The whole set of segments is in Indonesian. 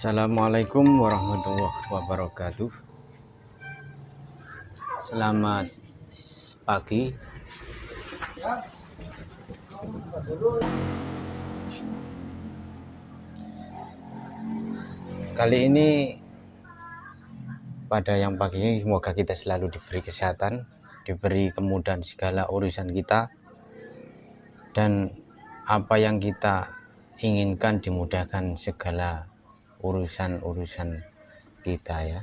Assalamualaikum warahmatullahi wabarakatuh. Selamat pagi. Kali ini pada yang pagi ini semoga kita selalu diberi kesehatan, diberi kemudahan segala urusan kita, dan apa yang kita inginkan dimudahkan segala urusan-urusan kita ya.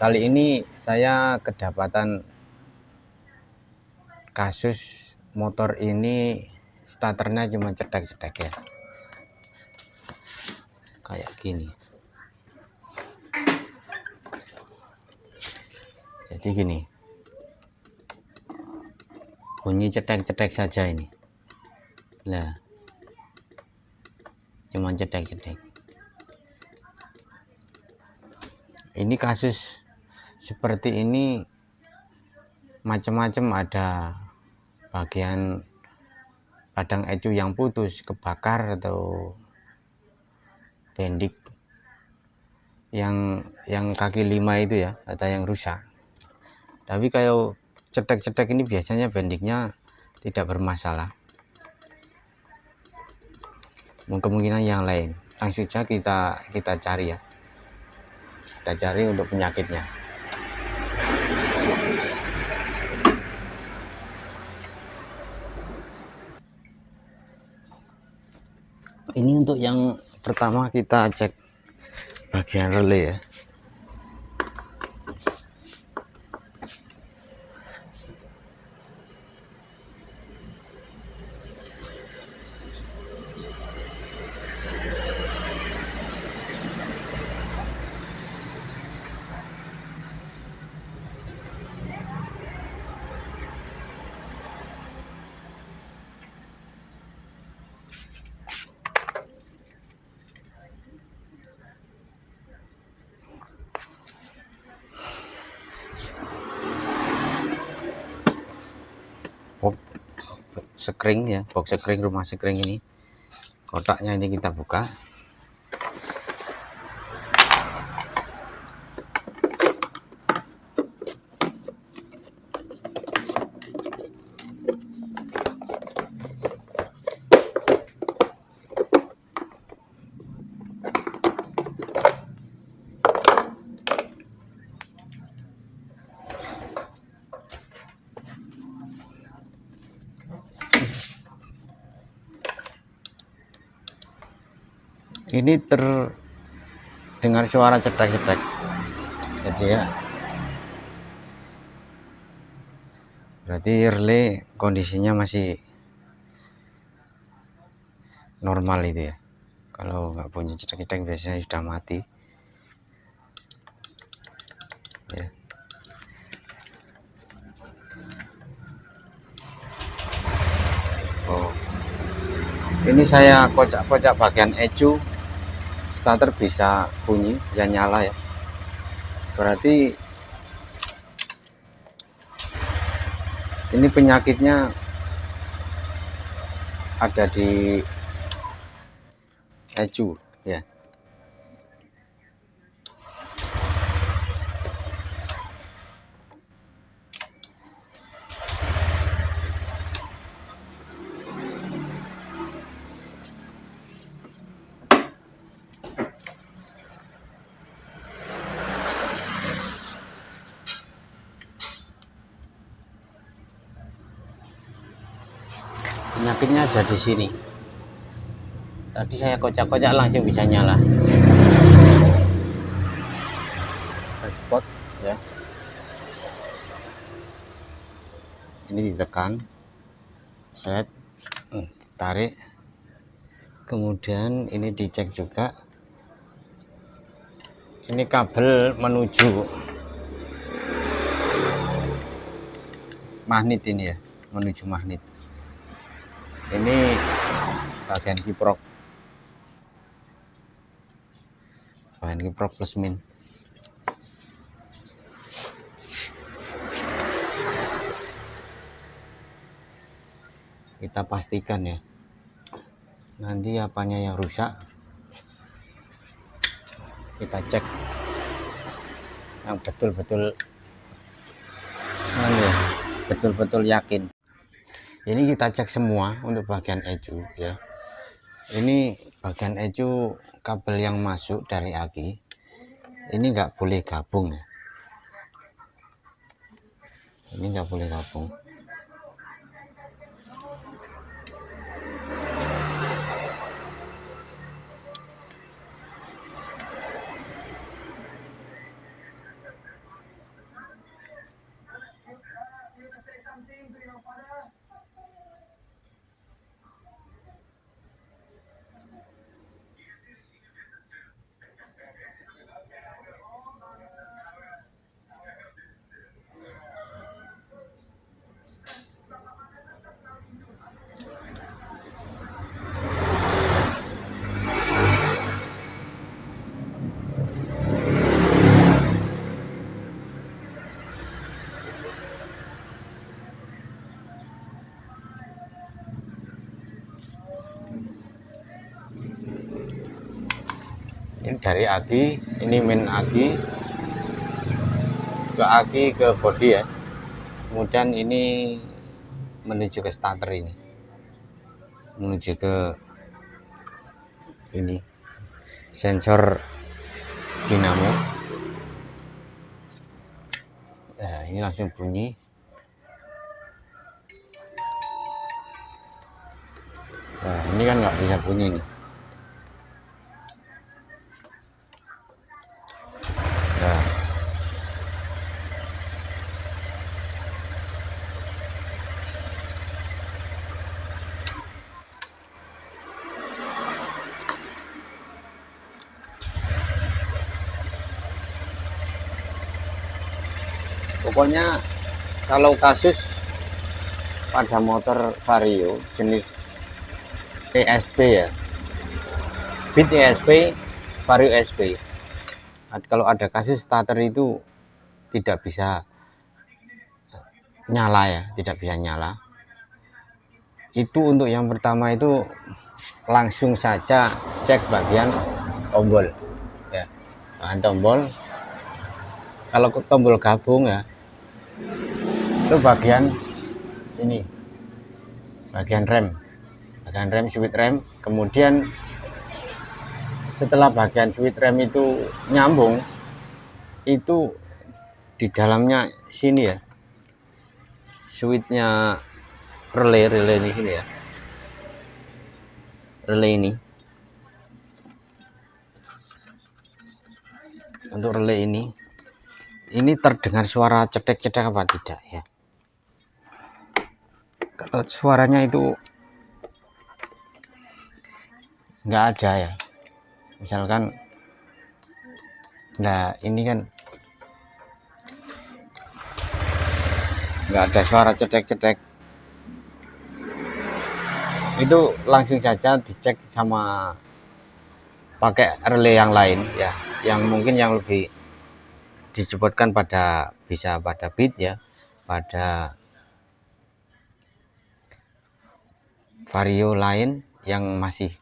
Kali ini saya kedapatan kasus motor ini starternya cuma cetek-cetek ya, kayak gini. Jadi gini, bunyi cetek-cetek saja ini. Nah, cuma cetek-cetek. Ini kasus seperti ini macam-macam, ada bagian kadang ecu yang putus, kebakar, atau bendik yang kaki 5 itu ya, ada yang rusak. Tapi kalau cetek-cetek ini biasanya bendiknya tidak bermasalah. Kemungkinan yang lain, langsung saja kita cari ya, kita cari untuk penyakitnya. Ini untuk yang pertama, kita cek bagian relay ya. Sekring ya, box sekring rumah sekring ini, kotaknya ini kita buka. Ini terdengar suara cetek-cetek, jadi ya berarti relay kondisinya masih normal itu ya. Kalau nggak punya cetek-cetek biasanya sudah mati ya. Oh, ini saya kocak-kocak bagian ecu, starter bisa bunyi ya, nyala ya, berarti ini penyakitnya ada di ecu ya. Penyakitnya ada di sini. Tadi saya kocak-kocak langsung bisa nyala. Spot ya. Ini ditekan, set, tarik. Kemudian ini dicek juga. Ini kabel menuju magnet ini ya, menuju magnet. Ini bagian kiprok plus min. Kita pastikan ya, nanti apanya yang rusak kita cek yang betul-betul betul-betul yakin. Ini kita cek semua untuk bagian ECU ya. Ini bagian ECU kabel yang masuk dari aki ini nggak boleh gabung ya. Ini nggak boleh gabung. Ini dari aki, ini main aki ke body ya. Kemudian ini menuju ke starter, ini menuju ke ini sensor dinamo. Nah, ini langsung bunyi. Nah, ini kan nggak bisa bunyi nih. Nah, pokoknya kalau kasus pada motor Vario jenis ESP ya, Beat ESP, Vario ESP, kalau ada kasus starter itu tidak bisa nyala ya, tidak bisa nyala. Itu untuk yang pertama itu langsung saja cek bagian tombol ya, bahan tombol. Kalau tombol gabung ya, itu bagian ini, bagian rem switch rem. Kemudian setelah bagian switch rem itu nyambung, itu di dalamnya sini ya, switchnya relay di sini ya, relay ini. Untuk relay ini terdengar suara cetek-cetek apa tidak ya? Kalau suaranya itu nggak ada ya, misalkan, nah ini kan nggak ada suara cetek-cetek, itu langsung saja dicek sama pakai relay yang lain ya, yang mungkin yang lebih disebutkan pada, bisa pada Beat ya, pada Vario lain yang masih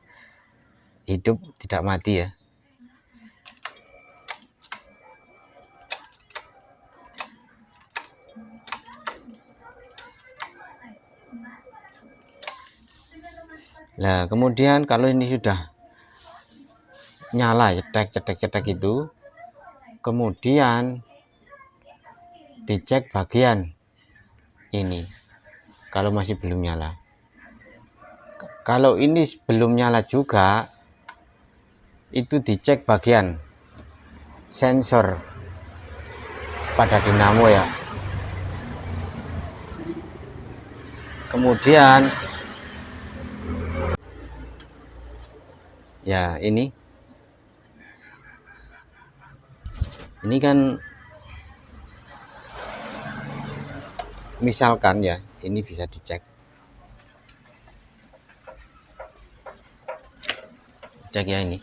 hidup, tidak mati ya. Nah kemudian kalau ini sudah nyala cetek itu, kemudian dicek bagian ini kalau masih belum nyala. Kalau ini belum nyala juga, itu dicek bagian sensor pada dinamo ya. Kemudian ya ini kan misalkan ya, ini bisa dicek, cek ya ini.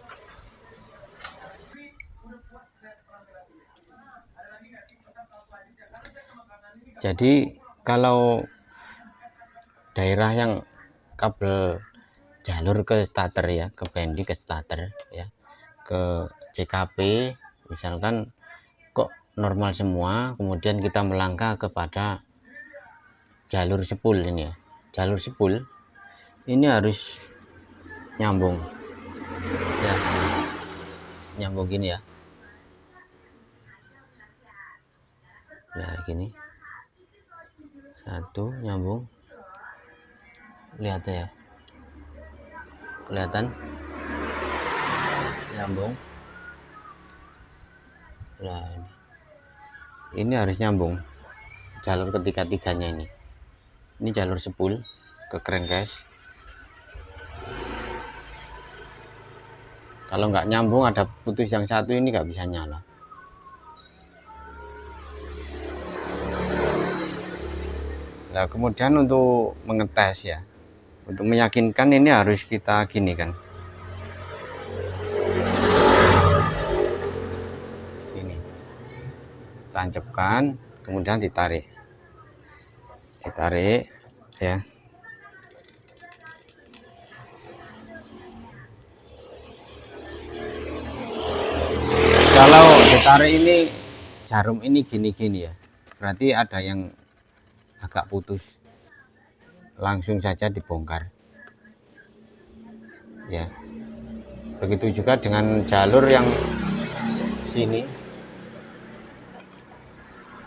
Jadi kalau daerah yang kabel jalur ke starter ya, ke bendi, ke starter ya, ke CKP. Misalkan kok normal semua, kemudian kita melangkah kepada jalur sepul ini ya. Jalur sepul ini harus nyambung ya, nyambung gini ya. Nah gini, satu nyambung, lihat ya, kelihatan nyambung. Nah ini harus nyambung jalur ketiga-tiganya ini. Ini jalur sepul ke crankcase. Kalau nggak nyambung, ada putus yang satu ini nggak bisa nyala. Nah kemudian untuk mengetes ya, untuk meyakinkan ini harus kita gini kan, ini tancapkan, kemudian ditarik ya. Kalau ditarik ini jarum ini gini-gini ya, berarti ada yang agak putus, langsung saja dibongkar ya. Begitu juga dengan jalur yang sini,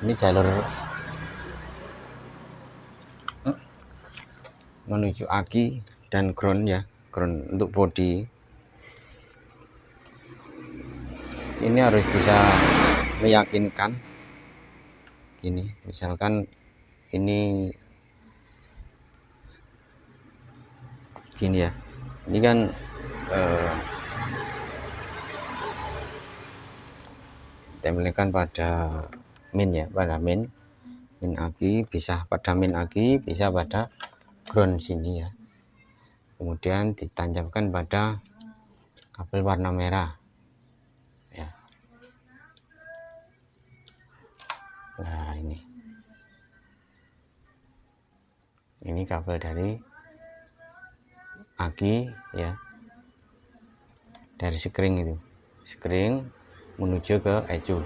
ini jalur menuju aki dan ground ya, ground untuk body. Ini harus bisa meyakinkan gini, misalkan ini gini ya, ini kan tempelkan pada min ya, pada min aki, bisa pada min aki, bisa pada ground sini ya. Kemudian ditancapkan pada kabel warna merah ya. Nah ini kabel dari aki ya, dari skring itu, skring menuju ke ecu.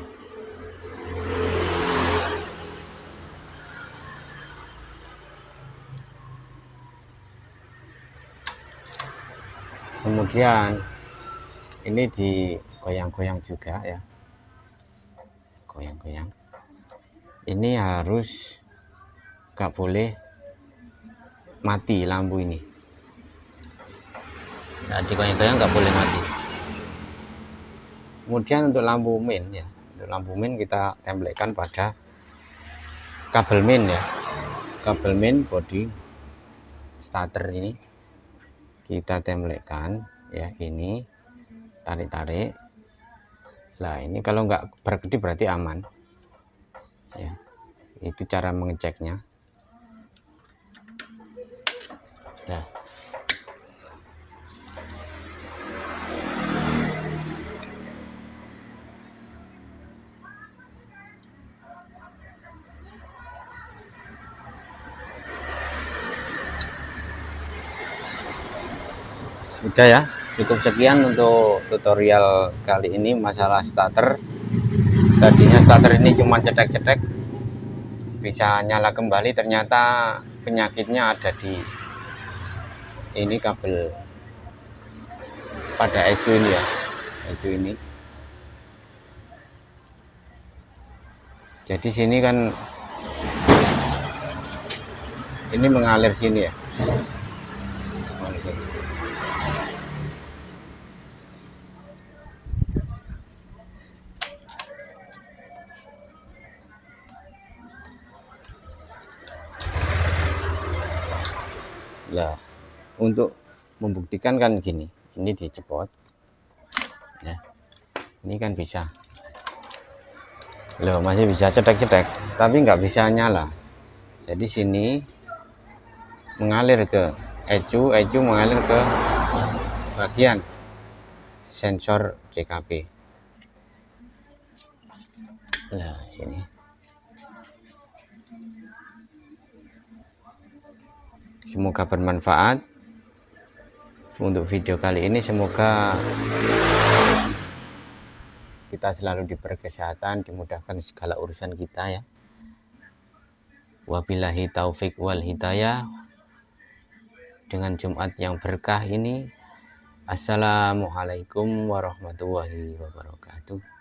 Kemudian ini digoyang-goyang juga ya, goyang-goyang. Ini harus gak boleh mati lampu ini. Nah, digoyang-goyang nggak boleh mati. Kemudian untuk lampu main ya, untuk lampu main kita tempelkan pada kabel main ya, kabel main body starter ini kita tempelkan ya, ini tarik-tarik. Nah ini kalau nggak berkedip berarti aman ya. Itu cara mengeceknya ya. Sudah ya, cukup sekian untuk tutorial kali ini masalah starter. Tadinya starter ini cuma cetek-cetek bisa nyala kembali, ternyata penyakitnya ada di ini kabel pada ecu ini ya, ecu ini. Jadi sini kan ini mengalir sini ya, mengalir sini. Nah, untuk membuktikan kan gini, ini dicepot ya, ini kan bisa loh, masih bisa cetek-cetek tapi nggak bisa nyala. Jadi sini mengalir ke ecu, ecu mengalir ke bagian sensor CKP. Nah sini semoga bermanfaat. untuk video kali ini. Semoga kita selalu diberi kesehatan, dimudahkan segala urusan kita ya. Wabillahi taufik wal hidayah. Dengan Jumat yang berkah ini, assalamualaikum warahmatullahi wabarakatuh.